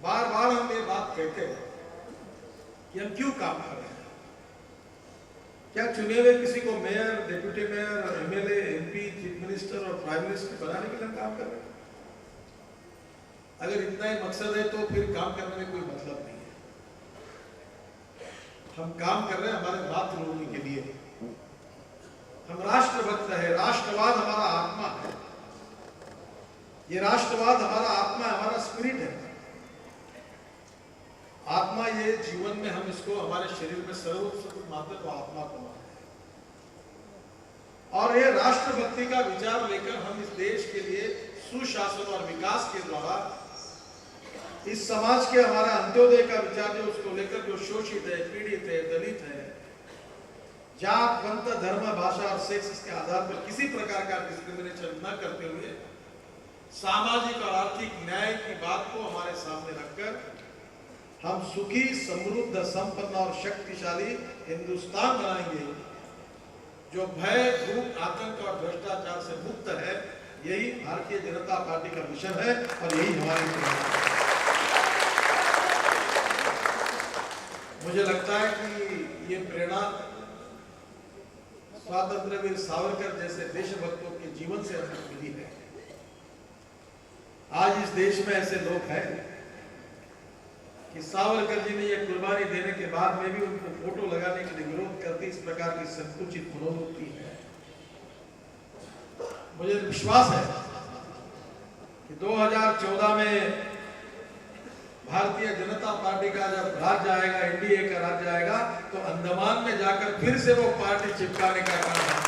बार बार हम ये बात कहते हैं कि हम क्यों काम कर रहे हैं। क्या चुने हुए किसी को mayor, deputy mayor, MLA, MP, chief minister और प्राइम मिनिस्टर बनाने के लिए हम काम कर रहे हैं? अगर इतना ही मकसद है तो फिर काम करने में कोई मतलब नहीं है। हम काम कर रहे हैं हमारे मातृभूमि के लिए। हम राष्ट्रभक्त है, राष्ट्रवाद हमारा आत्मा है। ये राष्ट्रवाद हमारा आत्मा, हमारा स्पिरिट है। आत्मा ये जीवन में हम इसको हमारे शरीर में सर्वोच्च मात्र को आत्मा को मानते हैं। और ये राष्ट्रभक्ति का विचार लेकर हम इस देश के लिए सुशासन और विकास के द्वारा इस समाज के हमारा अंत्योदय का विचार जो उसको लेकर जो शोषित है, पीड़ित है, दलित है, जात, पंथ, धर्म, भाषा और सेक्स के आधार पर किसी प्रकार का डिस्क्रिमिनेशन न करते हुए सामाजिक और आर्थिक न्याय की बात को हमारे सामने रखकर हम सुखी, समृद्ध, संपन्न और शक्तिशाली हिंदुस्तान बनाएंगे जो भय, भूख, आतंक और भ्रष्टाचार से मुक्त है। यही भारतीय जनता पार्टी का मिशन है और यही हमारी। मुझे लगता है कि ये प्रेरणा स्वतंत्र वीर सावरकर जैसे देशभक्तों के जीवन से हमें मिली है। आज इस देश में ऐसे लोग हैं कि सावरकर जी ने ये कुर्बानी देने के बाद में भी उनको फोटो लगाने के लिए विरोध करती इस प्रकार की संकुचित मनोवृत्ति है। मुझे विश्वास है कि 2014 में भारतीय जनता पार्टी का जब राज्य आएगा, एनडीए का राज्य आएगा, तो अंडमान में जाकर फिर से वो पार्टी चिपकाने का काम करेगा।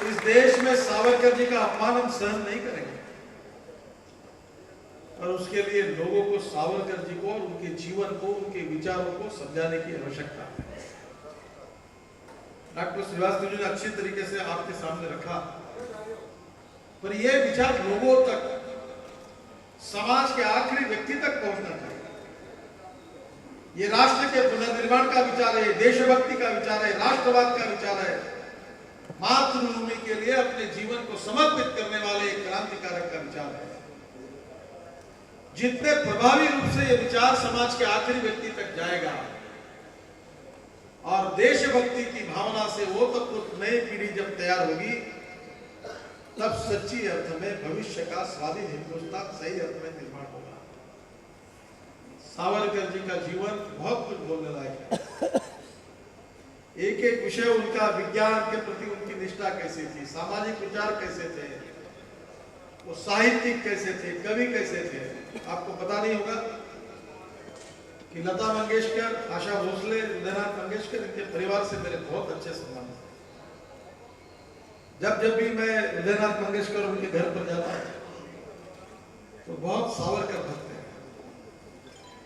इस देश में सावरकर जी का अपमान हम सहन नहीं करेंगे और उसके लिए लोगों को सावरकर जी को और उनके जीवन को, उनके विचारों को समझाने की आवश्यकता है। डॉक्टर श्रीवास्तव जी ने अच्छी तरीके से आपके सामने रखा, पर यह विचार लोगों तक, समाज के आखिरी व्यक्ति तक पहुंचना चाहिए। ये राष्ट्र के पुनर्निर्माण का विचार है, देशभक्ति का विचार है, राष्ट्रवाद का विचार है, मातृभूमि के लिए अपने जीवन को समर्पित करने वाले एक क्रांतिकारक का विचार है। जितने प्रभावी रूप से ये विचार समाज के आखिरी व्यक्ति तक जाएगा और देशभक्ति की भावना से वो तब नई पीढ़ी जब तैयार होगी, तब सच्ची अर्थ में भविष्य का स्वाधीन हिंदुस्तान सही अर्थ में निर्माण होगा। सावरकर जी का जीवन बहुत कुछ बोलने लायक है। एक एक विषय उनका, विज्ञान के प्रति उनकी निष्ठा कैसी थी, सामाजिक विचार कैसे थे, वो साहित्यिक कैसे थे, कवि कैसे थे। आपको पता नहीं होगा कि लता मंगेशकर, आशा भोसले, उदयनाथ मंगेशकर, इनके परिवार से मेरे बहुत अच्छे संबंध हैं। जब भी मैं उदयनाथ मंगेशकर उनके घर पर जाता हूं तो बहुत सावरकर भक्त हैं।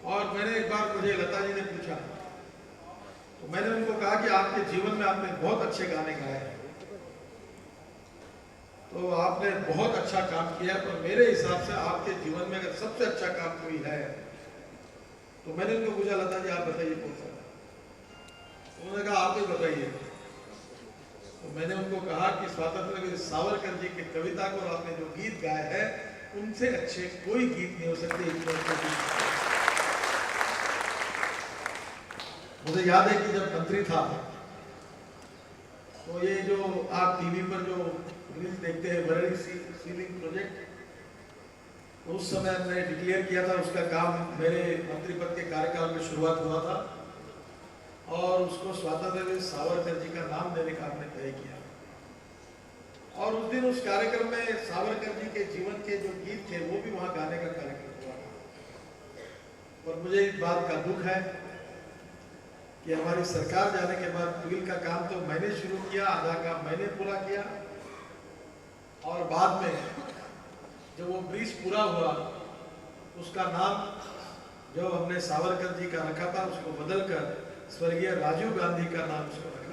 और मैंने एक बार, मुझे लता जी ने पूछा तो मैंने उनको कहा कि आपके जीवन में आपने बहुत अच्छे गाने गाए हैं, तो आपने बहुत अच्छा काम किया, पर मेरे हिसाब से आपके जीवन में अगर सबसे अच्छा काम कोई है तो मैंने उनको पूछा, लता जी आप बताइए कौन सा? उन्होंने कहा आप ही बताइए। तो मैंने उनको कहा कि स्वतंत्र वीर सावरकर जी की कविता को और आपने जो गीत गाए हैं उनसे अच्छे कोई गीत नहीं हो सकते। मुझे याद है कि जब मंत्री था तो ये जो आप टीवी पर जो रील्स देखते हैं, वर्ली सीलिंग प्रोजेक्ट, तो उस समय मैंने डिक्लेयर किया था, उसका काम मेरे मंत्री पद के कार्यकाल में शुरुआत हुआ था और उसको स्वतंत्र वीर सावरकर जी का नाम देने का हमने तय किया। और उस दिन उस कार्यक्रम में सावरकर जी के जीवन के जो गीत थे वो भी वहां गाने का कार्यक्रम हुआ था। और मुझे इस बात का दुख है कि हमारी सरकार जाने के बाद ट्विल का काम तो मैंने शुरू किया, आधा काम मैंने पूरा किया, और बाद में जब वो ब्रिज पूरा हुआ उसका नाम जो हमने सावरकर जी का रखा था उसको बदलकर स्वर्गीय राजीव गांधी का नाम उसको रखा।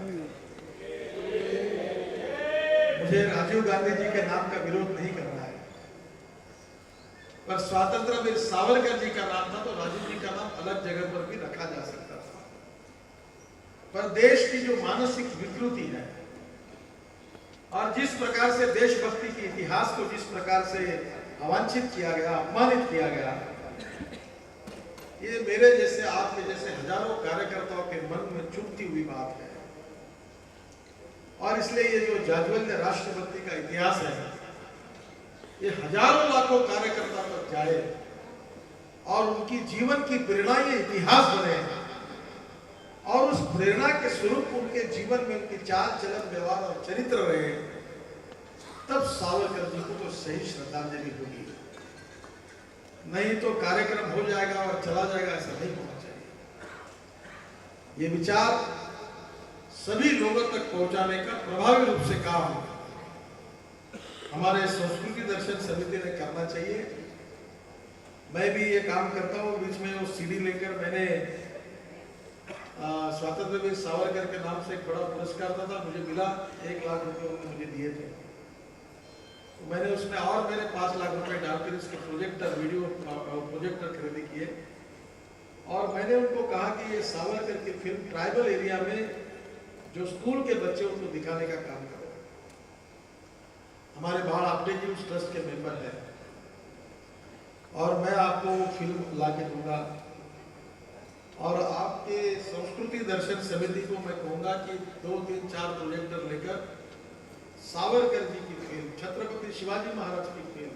मुझे राजीव गांधी जी के नाम का विरोध नहीं करना है, पर स्वतंत्र वीर सावरकर जी का नाम था तो राजीव जी का नाम अलग जगह पर भी रखा जा सकता था। पर देश की जो मानसिक विकृति है और जिस प्रकार से देशभक्ति के इतिहास को जिस प्रकार से अवांछित किया गया, अपमानित किया गया, ये मेरे जैसे, आपके जैसे हजारों कार्यकर्ताओं के मन में चुभती हुई बात है। और इसलिए ये जो जाज्वल्य राष्ट्रभक्ति का इतिहास है, ये हजारों लाखों कार्यकर्ता तक जाए और उनकी जीवन की प्रेरणा ये इतिहास बने और उस प्रेरणा के स्वरूप उनके जीवन में उनकी चाल चलन व्यवहार और चरित्र रहे, तब सावरकर जी को तो सही श्रद्धांजलि होगी। नहीं तो कार्यक्रम हो जाएगा और चला जाएगा, ऐसा नहीं होना चाहिए। ये विचार सभी लोगों तक पहुंचाने का प्रभावी रूप से काम हमारे संस्कृति दर्शन समिति ने करना चाहिए। मैं भी ये काम करता हूँ। बीच में वो सीडी लेकर मैंने स्वतंत्र वीर सावरकर के नाम से एक बड़ा पुरस्कार था, मुझे मिला, 1 लाख रुपए उन्होंने मुझे दिए थे। तो मैंने उसमें और मेरे 5 लाख रुपए डालकर इसके प्रोजेक्टर, वीडियो प्रोजेक्टर खरीदी किए और मैंने उनको कहा कि ये सावरकर की फिल्म ट्राइबल एरिया में जो स्कूल के बच्चे उनको दिखाने का काम करो। हमारे बाढ़ अपडेट उस ट्रस्ट के मेंबर है और मैं आपको फिल्म ला के दूंगा और आपके संस्कृति दर्शन समिति को मैं कहूंगा कि 2, 3, 4 प्रोजेक्टर लेकर सावरकर जी की फिल्म, छत्रपति शिवाजी महाराज की फिल्म,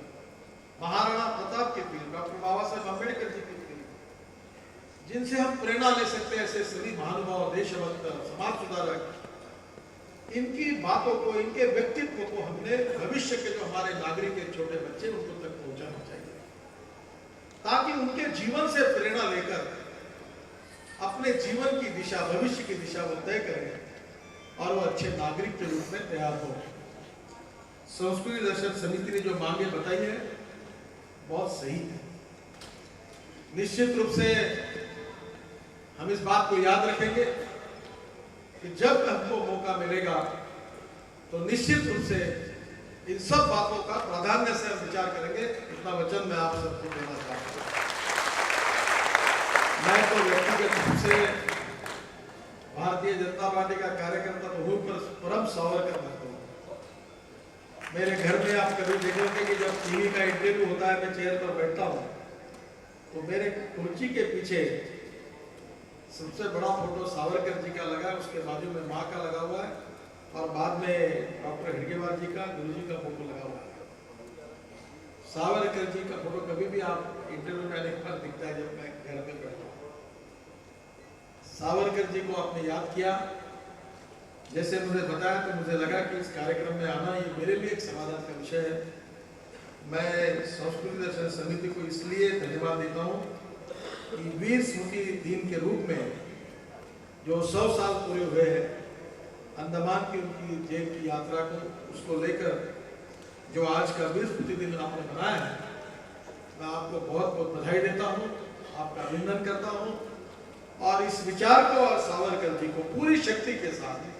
महाराणा प्रताप की फिल्म, डॉक्टर बाबा साहेब अम्बेडकर जी की फिल्म, जिनसे हम प्रेरणा ले सकते हैं, ऐसे सभी महानुभाव, देशभक्त, समाज सुधारक, इनकी बातों को, इनके व्यक्तित्व को हमने भविष्य के जो हमारे नागरिक के छोटे बच्चे उनको तक पहुंचाना चाहिए, ताकि उनके जीवन से प्रेरणा लेकर अपने जीवन की दिशा, भविष्य की दिशा वो तय करें और वो अच्छे नागरिक के रूप में तैयार हो। संस्कृति दर्शन समिति ने जो मांगे बताई है बहुत सही है। निश्चित रूप से हम इस बात को याद रखेंगे कि जब हमको मौका मिलेगा तो निश्चित रूप से इन सब बातों का प्राधान्य से हम विचार करेंगे। इतना वचन मैं आप सबको देना चाहता हूँ। मैं तो व्यक्तिगत रूप से भारतीय जनता पार्टी का कार्यकर्ता तो हूँ, पर परम सावरकर भक्त हूँ। मेरे घर में आप कभी देखोगे कि जब टीवी का इंटरव्यू होता है, मैं चेयर पर बैठता हूँ तो मेरे कुर्सी के पीछे सबसे बड़ा फोटो सावरकर जी का लगा है, उसके बाजू में माँ का लगा हुआ है और बाद में डॉक्टर हेडगेवार जी का, गुरु जी का फोटो लगा हुआ है। सावरकर जी का फोटो कभी भी आप इंटरव्यू में अनेक बार दिखता है जब मैं घर में बैठता हूँ। सावरकर जी को आपने याद किया, जैसे मुझे बताया तो मुझे लगा कि इस कार्यक्रम में आना ये मेरे लिए एक समाधान का विषय है। मैं संस्कृति दर्शन समिति को इसलिए धन्यवाद देता हूँ कि वीर स्मृति दिन के रूप में जो 100 साल पूरे हुए हैं अंडमान की उनकी जेल की यात्रा को, उसको लेकर जो आज का वीर स्मृति दिन आपने बनाया है, मैं आपको बहुत बहुत बधाई देता हूँ, आपका अभिनंदन करता हूँ और इस विचार को और सावरकर जी को पूरी शक्ति के साथ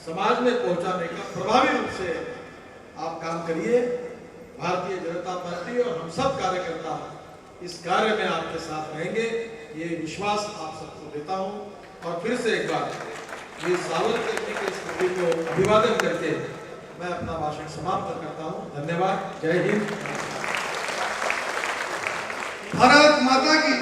समाज में पहुंचाने का प्रभावी रूप से आप काम करिए। भारतीय जनता पार्टी और हम सब कार्यकर्ता इस कार्य में आपके साथ रहेंगे, ये विश्वास आप सबको देता हूं। और फिर से एक बार ये सावरकर जी के स्मृति को अभिवादन करके मैं अपना भाषण समाप्त करता हूं। धन्यवाद। जय हिंद। भारत माता की